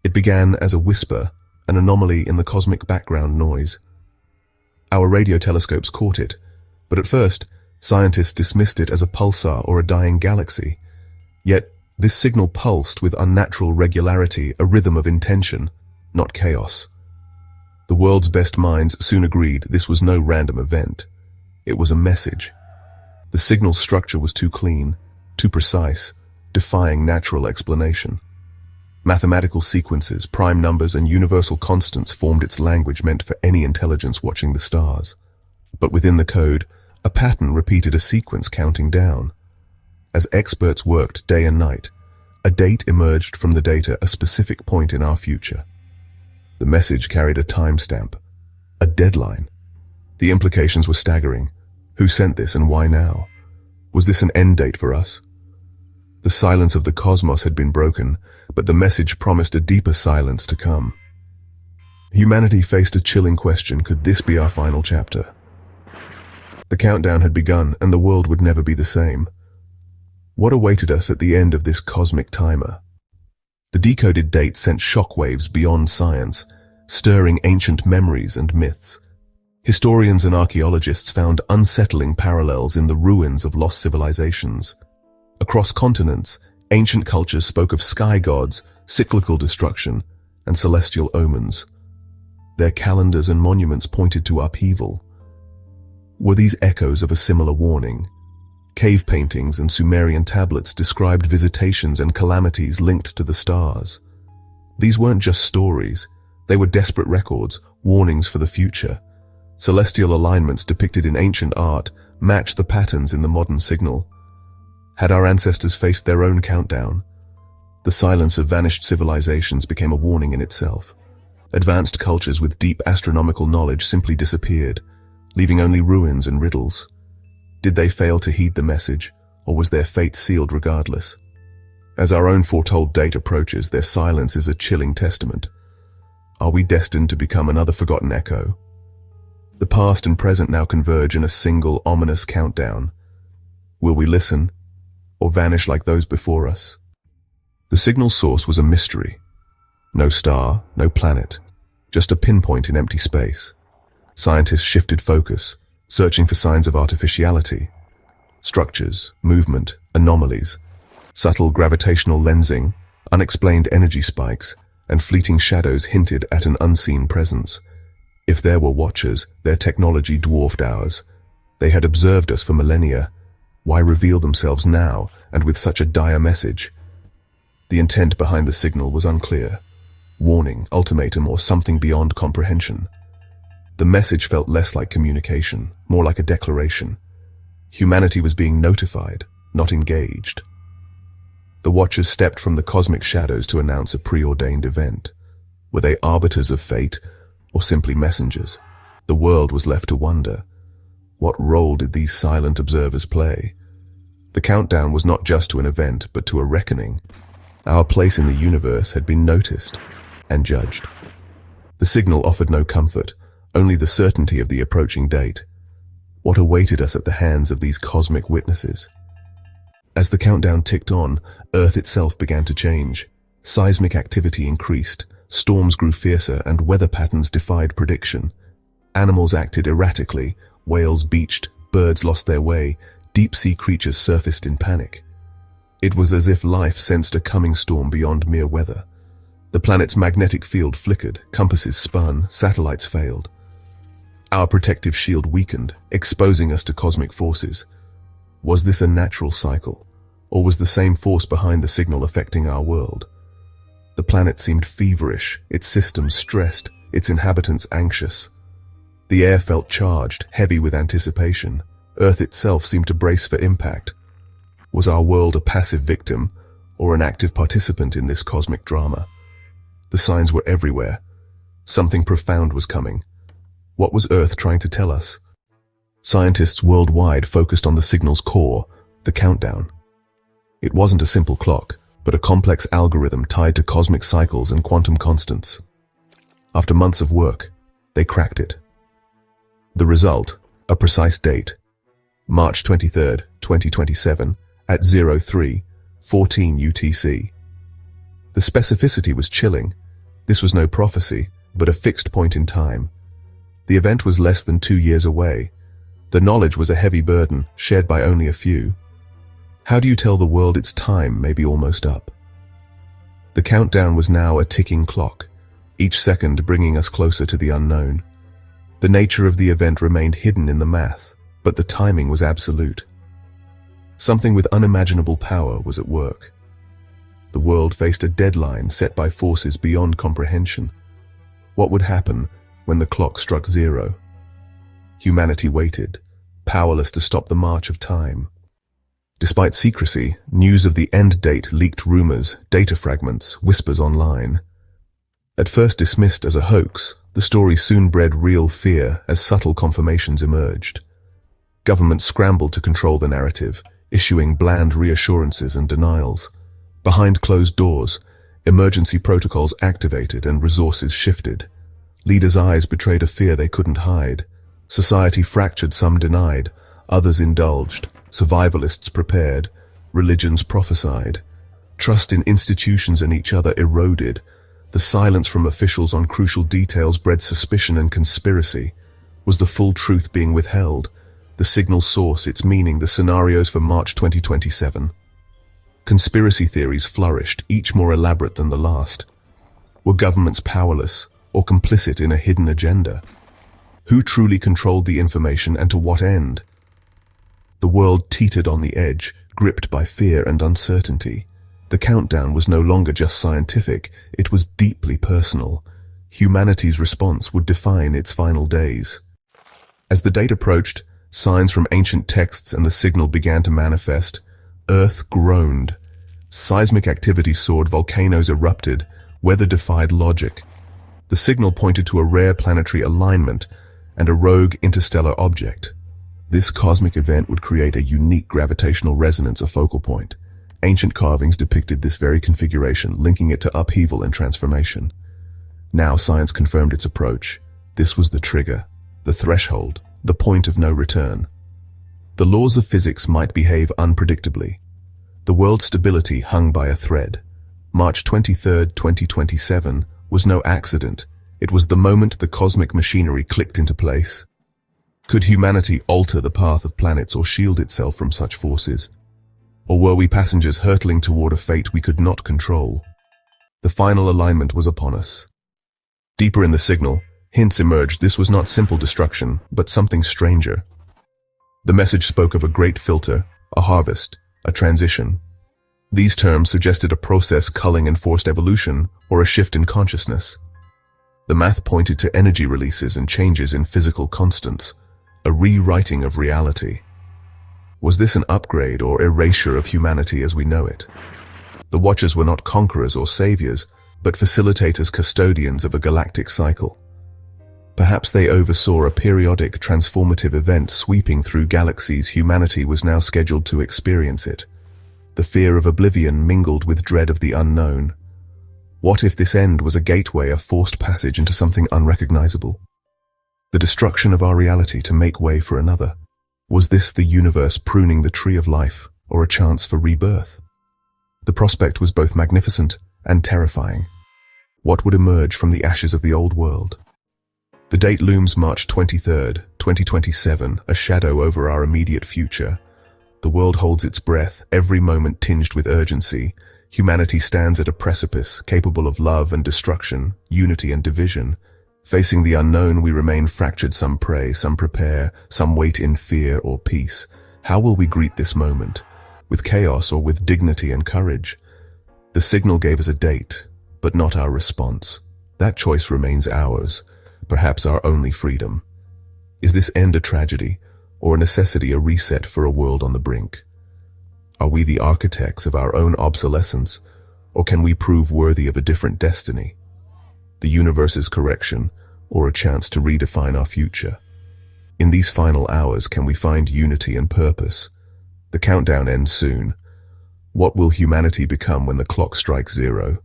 It began as a whisper, an anomaly in the cosmic background noise. Our radio telescopes caught it, but at first, scientists dismissed it as a pulsar or a dying galaxy. Yet, this signal pulsed with unnatural regularity, a rhythm of intention, not chaos. The world's best minds soon agreed this was no random event. It was a message. The signal's structure was too clean, too precise, defying natural explanation. Mathematical sequences, prime numbers, and universal constants formed its language meant for any intelligence watching the stars. But within the code, a pattern repeated a sequence counting down. As experts worked day and night, a date emerged from the data, a specific point in our future. The message carried a timestamp, a deadline. The implications were staggering. Who sent this and why now? Was this an end date for us? The silence of the cosmos had been broken, but the message promised a deeper silence to come. Humanity faced a chilling question: could this be our final chapter? The countdown had begun, and the world would never be the same. What awaited us at the end of this cosmic timer? The decoded date sent shockwaves beyond science, stirring ancient memories and myths. Historians and archaeologists found unsettling parallels in the ruins of lost civilizations. Across continents, ancient cultures spoke of sky gods, cyclical destruction, and celestial omens. Their calendars and monuments pointed to upheaval. Were these echoes of a similar warning? Cave paintings and Sumerian tablets described visitations and calamities linked to the stars. These weren't just stories, they were desperate records, warnings for the future. Celestial alignments depicted in ancient art matched the patterns in the modern signal. Had our ancestors faced their own countdown? The silence of vanished civilizations became a warning in itself. Advanced cultures with deep astronomical knowledge simply disappeared, leaving only ruins and riddles. Did they fail to heed the message, or was their fate sealed regardless? As our own foretold date approaches, their silence is a chilling testament. Are we destined to become another forgotten echo? The past and present now converge in a single ominous countdown. Will we listen, or vanish like those before us? The signal's source was a mystery. No star, no planet, just a pinpoint in empty space. Scientists shifted focus, searching for signs of artificiality. Structures, movement, anomalies, subtle gravitational lensing, unexplained energy spikes, and fleeting shadows hinted at an unseen presence. If there were watchers, their technology dwarfed ours. They had observed us for millennia. Why reveal themselves now, and with such a dire message? The intent behind the signal was unclear. Warning, ultimatum, or something beyond comprehension. The message felt less like communication, more like a declaration. Humanity was being notified, not engaged. The watchers stepped from the cosmic shadows to announce a preordained event. Were they arbiters of fate, or simply messengers? The world was left to wonder. What role did these silent observers play? The countdown was not just to an event, but to a reckoning. Our place in the universe had been noticed and judged. The signal offered no comfort, only the certainty of the approaching date. What awaited us at the hands of these cosmic witnesses? As the countdown ticked on, Earth itself began to change. Seismic activity increased, storms grew fiercer, and weather patterns defied prediction. Animals acted erratically, whales beached, birds lost their way, deep-sea creatures surfaced in panic. It was as if life sensed a coming storm beyond mere weather. The planet's magnetic field flickered, compasses spun, satellites failed. Our protective shield weakened, exposing us to cosmic forces. Was this a natural cycle, or was the same force behind the signal affecting our world? The planet seemed feverish, its systems stressed, its inhabitants anxious. The air felt charged, heavy with anticipation. Earth itself seemed to brace for impact. Was our world a passive victim, or an active participant in this cosmic drama? The signs were everywhere. Something profound was coming. What was Earth trying to tell us? Scientists worldwide focused on the signal's core, the countdown. It wasn't a simple clock, but a complex algorithm tied to cosmic cycles and quantum constants. After months of work, they cracked it. The result, a precise date, March 23, 2027, at 03:14 UTC. The specificity was chilling. This was no prophecy, but a fixed point in time. The event was less than 2 years away. The knowledge was a heavy burden, shared by only a few. How do you tell the world its time may be almost up? The countdown was now a ticking clock, each second bringing us closer to the unknown. The nature of the event remained hidden in the math, but the timing was absolute. Something with unimaginable power was at work. The world faced a deadline set by forces beyond comprehension. What would happen when the clock struck 0? Humanity waited, powerless to stop the march of time. Despite secrecy, news of the end date leaked rumors, data fragments, whispers online. At first dismissed as a hoax, the story soon bred real fear as subtle confirmations emerged. Governments scrambled to control the narrative, issuing bland reassurances and denials. Behind closed doors, emergency protocols activated and resources shifted. Leaders' eyes betrayed a fear they couldn't hide. Society fractured, some denied, others indulged. Survivalists prepared, religions prophesied. Trust in institutions and each other eroded. The silence from officials on crucial details bred suspicion and conspiracy. Was the full truth being withheld? The signal's source, its meaning, the scenarios for March 2027. Conspiracy theories flourished, each more elaborate than the last. Were governments powerless or complicit in a hidden agenda? Who truly controlled the information and to what end? The world teetered on the edge, gripped by fear and uncertainty. The countdown was no longer just scientific, it was deeply personal. Humanity's response would define its final days. As the date approached, signs from ancient texts and the signal began to manifest. Earth groaned. Seismic activity soared, volcanoes erupted, weather defied logic. The signal pointed to a rare planetary alignment and a rogue interstellar object. This cosmic event would create a unique gravitational resonance, a focal point. Ancient carvings depicted this very configuration, linking it to upheaval and transformation. Now science confirmed its approach. This was the trigger, the threshold, the point of no return. The laws of physics might behave unpredictably. The world's stability hung by a thread. March 23, 2027 was no accident. It was the moment the cosmic machinery clicked into place. Could humanity alter the path of planets or shield itself from such forces? Or were we passengers hurtling toward a fate we could not control? The final alignment was upon us. Deeper in the signal, hints emerged. This was not simple destruction, but something stranger. The message spoke of a great filter, a harvest, a transition. These terms suggested a process culling enforced evolution or a shift in consciousness. The math pointed to energy releases and changes in physical constants, a rewriting of reality. Was this an upgrade or erasure of humanity as we know it? The Watchers were not conquerors or saviors, but facilitators, custodians of a galactic cycle. Perhaps they oversaw a periodic, transformative event sweeping through galaxies. Humanity was now scheduled to experience it. The fear of oblivion mingled with dread of the unknown. What if this end was a gateway, a forced passage into something unrecognizable? The destruction of our reality to make way for another. Was this the universe pruning the tree of life, or a chance for rebirth? The prospect was both magnificent and terrifying. What would emerge from the ashes of the old world? The date looms, March 23rd, 2027, a shadow over our immediate future. The world holds its breath, every moment tinged with urgency. Humanity stands at a precipice, capable of love and destruction, unity and division. Facing the unknown, we remain fractured. Some pray, some prepare, some wait in fear or peace. How will we greet this moment? With chaos or with dignity and courage? The signal gave us a date, but not our response. That choice remains ours, perhaps our only freedom. Is this end a tragedy, or a necessity, a reset for a world on the brink? Are we the architects of our own obsolescence, or can we prove worthy of a different destiny? The universe's correction, or a chance to redefine our future? In these final hours, can we find unity and purpose? The countdown ends soon. What will humanity become when the clock strikes 0?